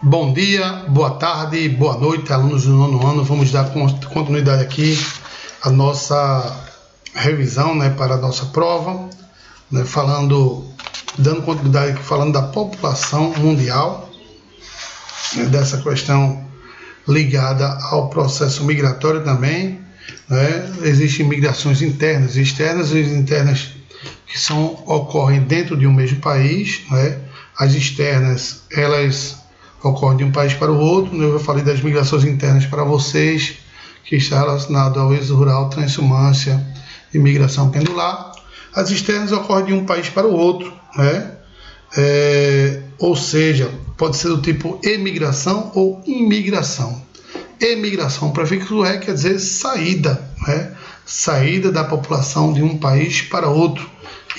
Bom dia, boa tarde, boa noite, alunos do nono ano. Vamos dar continuidade aqui à nossa revisão, para a nossa prova, dando continuidade aqui, falando da população mundial, dessa questão ligada ao processo migratório também. Existem migrações internas e externas. As internas que ocorrem dentro de um mesmo país, As externas, elas ocorrem de um país para o outro. Eu falei das migrações internas para vocês, que está relacionado ao êxodo rural, transhumância e migração pendular. As externas ocorrem de um país para o outro, ou seja, pode ser do tipo emigração ou imigração. Emigração, o prefixo é, quer dizer saída, saída da população de um país para outro.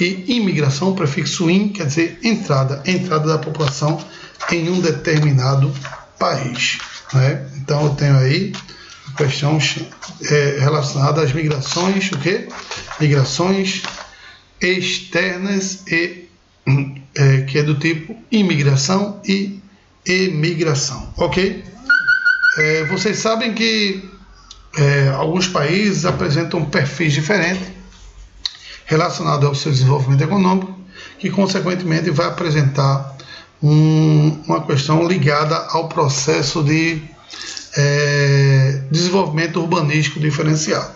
E imigração, o prefixo in, quer dizer entrada da população em um determinado país. Então eu tenho aí a questão relacionada às migrações, migrações externas e que é do tipo imigração e emigração, ok? Vocês sabem que alguns países apresentam perfis diferentes relacionados ao seu desenvolvimento econômico, que consequentemente vai apresentar uma questão ligada ao processo de desenvolvimento urbanístico diferenciado.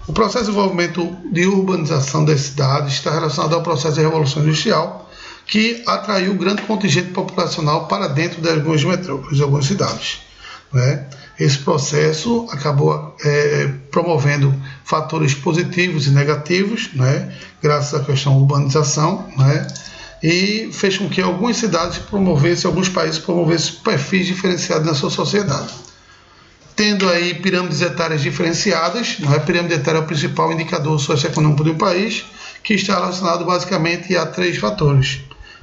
O processo de desenvolvimento de urbanização das cidades está relacionado ao processo de revolução industrial, que atraiu grande contingente populacional para dentro de algumas metrópoles, de algumas cidades. Esse processo acabou promovendo fatores positivos e negativos, graças à questão da urbanização, e fez com que algumas cidades alguns países promovessem perfis diferenciados na sua sociedade. Tendo aí pirâmides etárias diferenciadas, a pirâmide etária é o principal indicador socioeconômico de um país, que está relacionado basicamente a 3 fatores.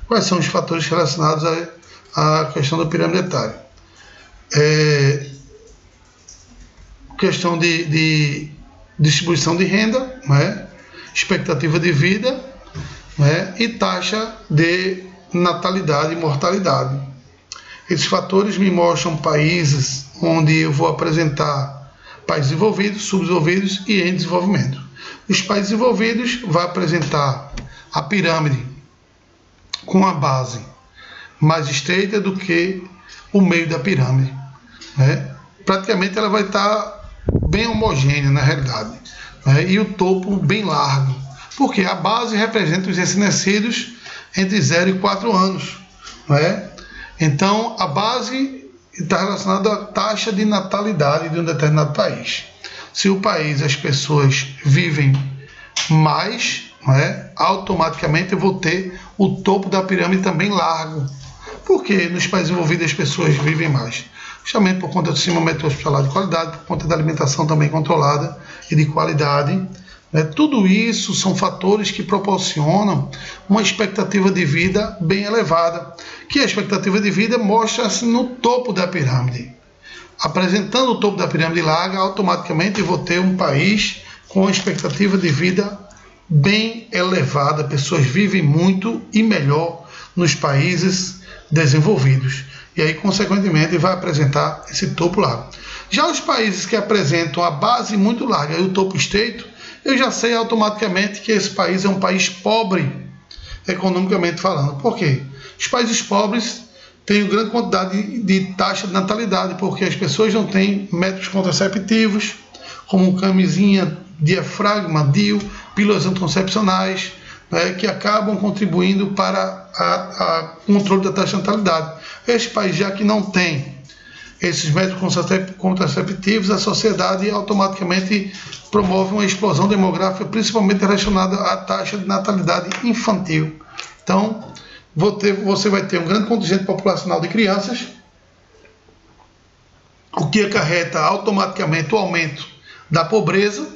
Quais são os fatores relacionados à questão da pirâmide etária? Questão de distribuição de renda, expectativa de vida, e taxa de natalidade e mortalidade. Esses fatores me mostram países onde eu vou apresentar países desenvolvidos, subdesenvolvidos e em desenvolvimento. Os países desenvolvidos vai apresentar a pirâmide com a base mais estreita do que o meio da pirâmide. Praticamente ela vai estar bem homogênea na realidade, e o topo bem largo, porque a base representa os recém-nascidos entre 0 e 4 anos. Então a base está relacionada à taxa de natalidade de um determinado país. Se o país, as pessoas vivem mais, automaticamente eu vou ter o topo da pirâmide também largo. Porque nos países envolvidos as pessoas vivem mais? Justamente por conta do sistema médico-hospitalar de qualidade, por conta da alimentação também controlada e de qualidade. Tudo isso são fatores que proporcionam uma expectativa de vida bem elevada, que a expectativa de vida mostra-se no topo da pirâmide. Apresentando o topo da pirâmide larga, automaticamente eu vou ter um país com uma expectativa de vida bem elevada. Pessoas vivem muito e melhor nos países desenvolvidos. E aí, consequentemente, vai apresentar esse topo largo. Já os países que apresentam a base muito larga e o topo estreito, eu já sei automaticamente que esse país é um país pobre, economicamente falando. Por quê? Os países pobres têm grande quantidade de taxa de natalidade, porque as pessoas não têm métodos contraceptivos, como camisinha, diafragma, DIU, pílulas anticoncepcionais, que acabam contribuindo para o controle da taxa de natalidade. Este país, já que não tem esses métodos contraceptivos, a sociedade automaticamente promove uma explosão demográfica, principalmente relacionada à taxa de natalidade infantil. Então, você vai ter um grande contingente populacional de crianças, o que acarreta automaticamente o aumento da pobreza,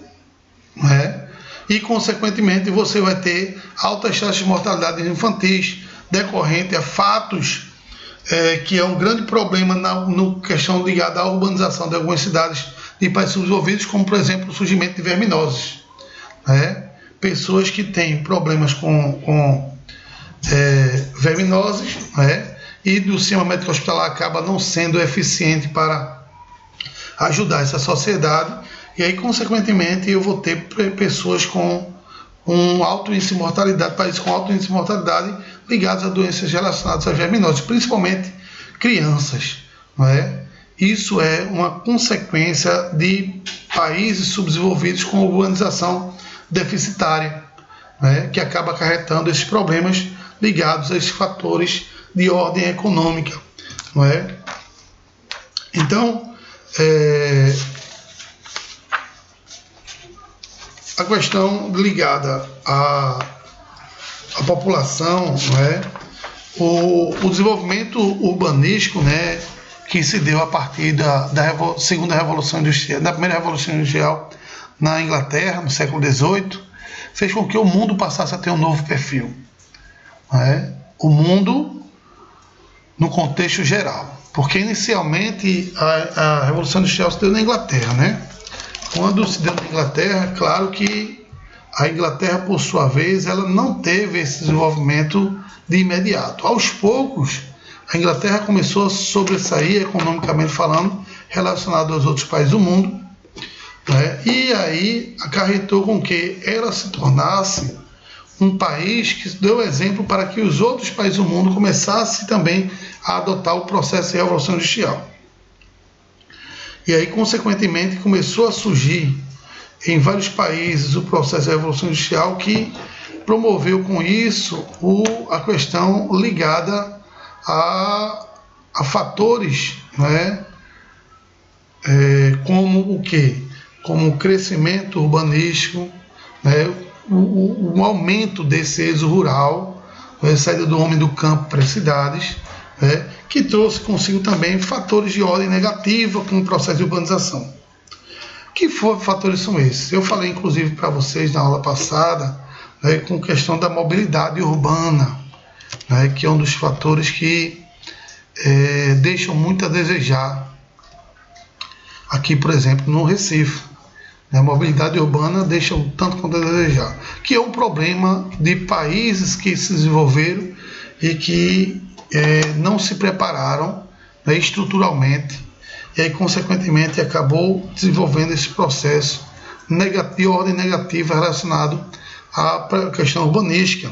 e, consequentemente, você vai ter altas taxas de mortalidade infantis, decorrente a fatos que é um grande problema no questão ligada à urbanização de algumas cidades de países subdesenvolvidos, como, por exemplo, o surgimento de verminoses. Pessoas que têm problemas com verminoses, e do sistema médico hospitalar acaba não sendo eficiente para ajudar essa sociedade, e aí, consequentemente, eu vou ter pessoas com um alto índice de mortalidade, países com alto índice de mortalidade ligados a doenças relacionadas à verminose, principalmente crianças, não é? Isso é uma consequência de países subdesenvolvidos com urbanização deficitária, né, que acaba acarretando esses problemas ligados a esses fatores de ordem econômica, não é? Então, a questão ligada à população, não é? O desenvolvimento urbanístico, né, que se deu a partir da segunda revolução industrial, da primeira revolução industrial na Inglaterra, no século XVIII, fez com que o mundo passasse a ter um novo perfil, não é? O mundo no contexto geral, porque inicialmente a revolução industrial se deu na Inglaterra, né? Quando se deu na Inglaterra, claro que a Inglaterra, por sua vez, ela não teve esse desenvolvimento de imediato. Aos poucos, a Inglaterra começou a sobressair, economicamente falando, relacionado aos outros países do mundo, né? E aí acarretou com que ela se tornasse um país que deu exemplo para que os outros países do mundo começassem também a adotar o processo de revolução industrial. E aí, consequentemente, começou a surgir em vários países o processo de revolução industrial, que promoveu com isso a questão ligada a fatores, né, como o quê? Como o crescimento urbanístico, né, o aumento desse êxodo rural, a saída do homem do campo para as cidades, né, que trouxe consigo também fatores de ordem negativa com o processo de urbanização. Que fatores são esses? Eu falei, inclusive, para vocês na aula passada, né, com questão da mobilidade urbana, né, que é um dos fatores que deixam muito a desejar. Aqui, por exemplo, no Recife, a mobilidade urbana deixa tanto quanto a desejar, que é um problema de países que se desenvolveram e que não se prepararam, né, estruturalmente, e aí, consequentemente, acabou desenvolvendo esse processo de ordem negativa relacionado à questão urbanística,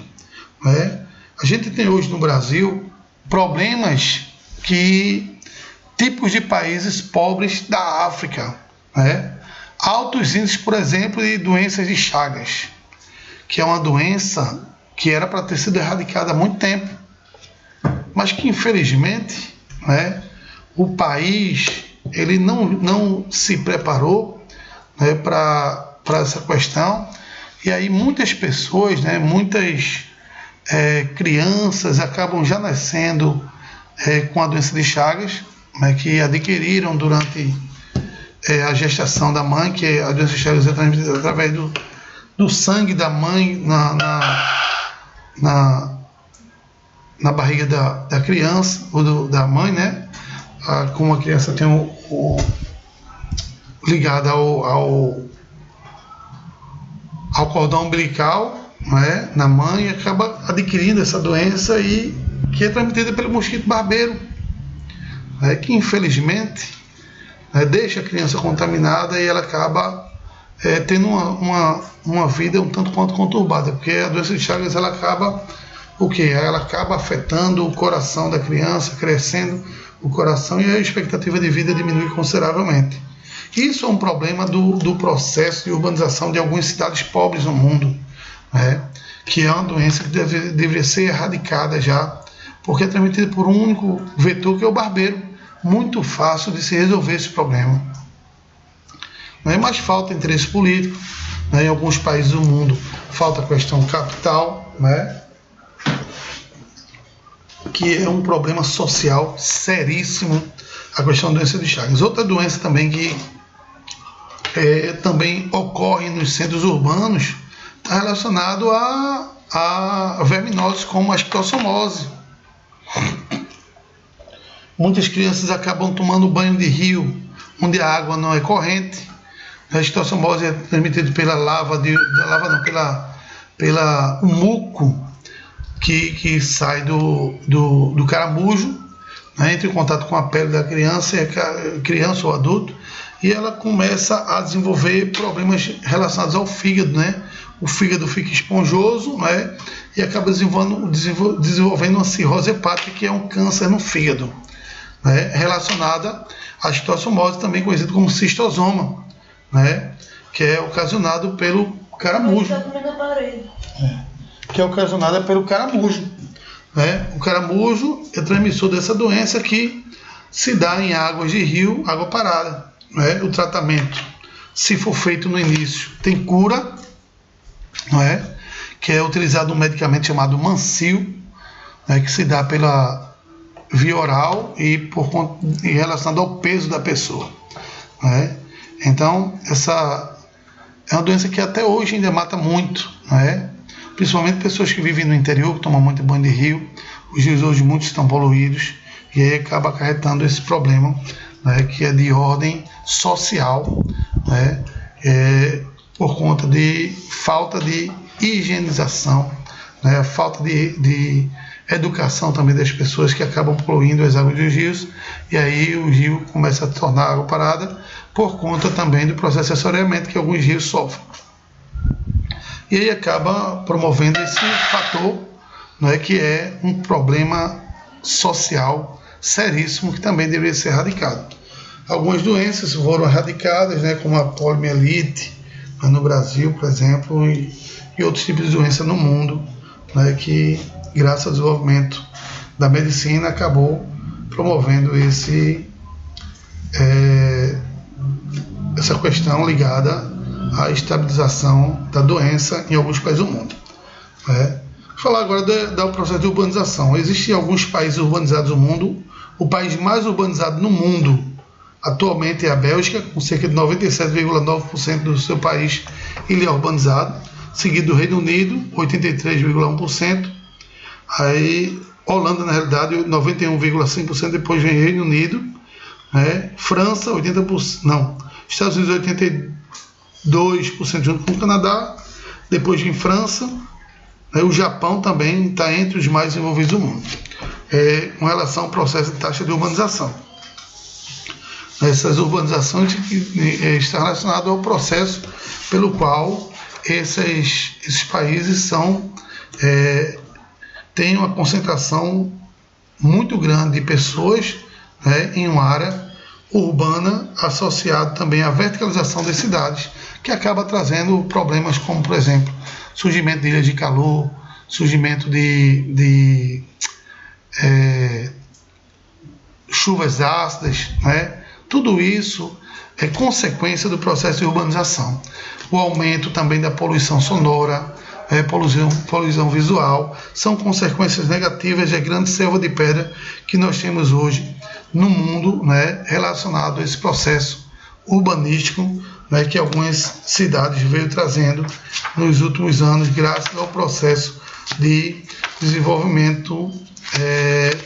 né? A gente tem hoje no Brasil problemas tipos de países pobres da África, né? Altos índices, por exemplo, de doenças de Chagas, que é uma doença que era para ter sido erradicada há muito tempo, mas que, infelizmente, né, o país ele não se preparou, né, para essa questão, e aí muitas pessoas, né, muitas crianças acabam já nascendo com a doença de Chagas, né, que adquiriram durante a gestação da mãe, que a doença de Chagas é transmitida através do sangue da mãe na barriga da criança, ou da mãe, né? Como a criança tem ligada ao cordão umbilical, né, na mãe, acaba adquirindo essa doença, e que é transmitida pelo mosquito barbeiro, né, que infelizmente, né, deixa a criança contaminada, e ela acaba tendo uma vida um tanto quanto conturbada, porque a doença de Chagas ela acaba ela acaba afetando o coração da criança, crescendo o coração, e a expectativa de vida diminui consideravelmente. Isso é um problema do processo de urbanização de algumas cidades pobres no mundo, né? Que é uma doença que deveria ser erradicada já, porque é transmitida por um único vetor, que é o barbeiro. Muito fácil de se resolver esse problema. Não é mais falta interesse político, né? Em alguns países do mundo falta a questão capital, né? Que é um problema social seríssimo, a questão da doença de Chagas. Outra doença também que também ocorre nos centros urbanos está relacionado a verminoses, como a esquistossomose. Muitas crianças acabam tomando banho de rio, onde a água não é corrente. A esquistossomose é transmitida pela o muco que sai do caramujo, né, entra em contato com a pele da criança, criança ou adulto, e ela começa a desenvolver problemas relacionados ao fígado, né? O fígado fica esponjoso, né? E acaba desenvolvendo uma cirrose hepática, que é um câncer no fígado, né? Relacionada à citosomose, também conhecido como cistosoma, né? Que é ocasionado pelo caramujo. Que é ocasionada pelo caramujo, né? O caramujo é transmissor dessa doença, que se dá em águas de rio, água parada, né? O tratamento, se for feito no início, tem cura, não é? Que é utilizado um medicamento chamado Mancil, né? Que se dá pela via oral e relacionado ao peso da pessoa, né? Então, essa é uma doença que até hoje ainda mata muito, né? Principalmente pessoas que vivem no interior, que tomam muito banho de rio. Os rios hoje muitos estão poluídos, e aí acaba acarretando esse problema, né, que é de ordem social, né, por conta de falta de higienização, né, falta de educação também das pessoas, que acabam poluindo as águas dos rios, e aí o rio começa a tornar água parada, por conta também do processo de assoreamento que alguns rios sofrem. E aí acaba promovendo esse fator, né, que é um problema social seríssimo, que também deveria ser erradicado. Algumas doenças foram erradicadas, né, como a poliomielite, né, no Brasil, por exemplo, e outros tipos de doença no mundo, né, que graças ao desenvolvimento da medicina acabou promovendo essa questão ligada à estabilização da doença em alguns países do mundo, né? Vou falar agora do processo de urbanização. Existem alguns países urbanizados no mundo. O país mais urbanizado no mundo atualmente é a Bélgica, com cerca de 97,9% do seu país ele é urbanizado, seguido do Reino Unido, 83,1%. Aí Holanda, na realidade, 91,5%, depois vem Reino Unido, né? França, 80%, não, Estados Unidos, 82% junto com o Canadá, depois vem França, né? O Japão também está entre os mais desenvolvidos do mundo, com relação ao processo de taxa de urbanização. Essas urbanizações estão relacionadas ao processo pelo qual esses países têm uma concentração muito grande de pessoas, né, em uma área urbana, associado também à verticalização das cidades, que acaba trazendo problemas como, por exemplo, surgimento de ilhas de calor, surgimento de chuvas ácidas, né? Tudo isso é consequência do processo de urbanização. O aumento também da poluição sonora, poluição visual, são consequências negativas da grande selva de pedra que nós temos hoje no mundo, né, relacionado a esse processo urbanístico, né, que algumas cidades veio trazendo nos últimos anos, graças ao processo de desenvolvimento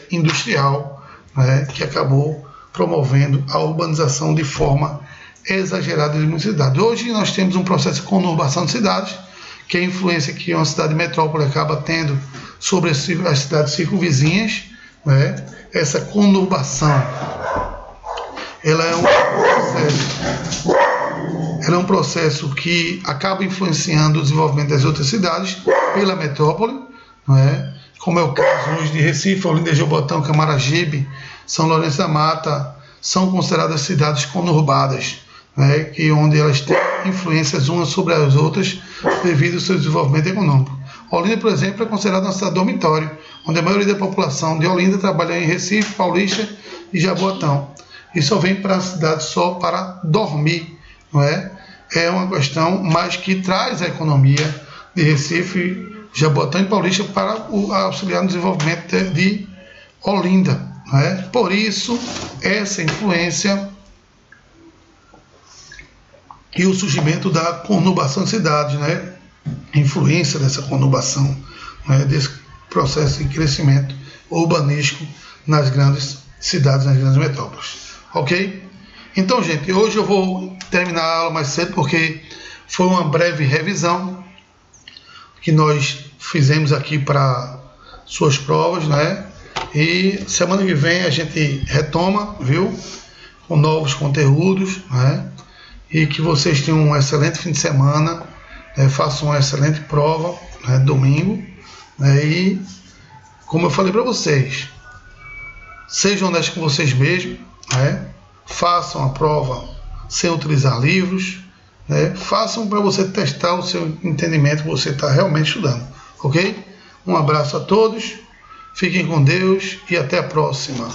industrial, né, que acabou promovendo a urbanização de forma exagerada em muitas cidades. Hoje nós temos um processo de conurbação de cidades, que é a influência que uma cidade metrópole acaba tendo sobre as cidades circunvizinhas, né? Essa conurbação, ela é um processo que acaba influenciando o desenvolvimento das outras cidades pela metrópole, né? Como é o caso hoje de Recife, Olinda, Jabotão, Camaragibe, São Lourenço da Mata, são consideradas cidades conurbadas, né, onde elas têm influências umas sobre as outras devido ao seu desenvolvimento econômico. Olinda, por exemplo, é considerada uma cidade dormitório, onde a maioria da população de Olinda trabalha em Recife, Paulista e Jaboatão, e só vem para a cidade só para dormir, não é? É uma questão, mas que traz a economia de Recife, Jaboatão e Paulista para auxiliar no desenvolvimento de Olinda. Por isso, essa influência e o surgimento da conurbação de cidades, né? Influência dessa conurbação, né? Desse processo de crescimento urbanístico nas grandes cidades, nas grandes metrópoles. Ok? Então, gente, hoje eu vou terminar a aula mais cedo, porque foi uma breve revisão que nós fizemos aqui para suas provas, né? E semana que vem a gente retoma, viu? Com novos conteúdos, né? E que vocês tenham um excelente fim de semana, né? Façam uma excelente prova, né? Domingo, né? E como eu falei para vocês, sejam honestos com vocês mesmos, né? Façam a prova sem utilizar livros, né? Façam para você testar o seu entendimento que você está realmente estudando, ok? Um abraço a todos, fiquem com Deus e até a próxima.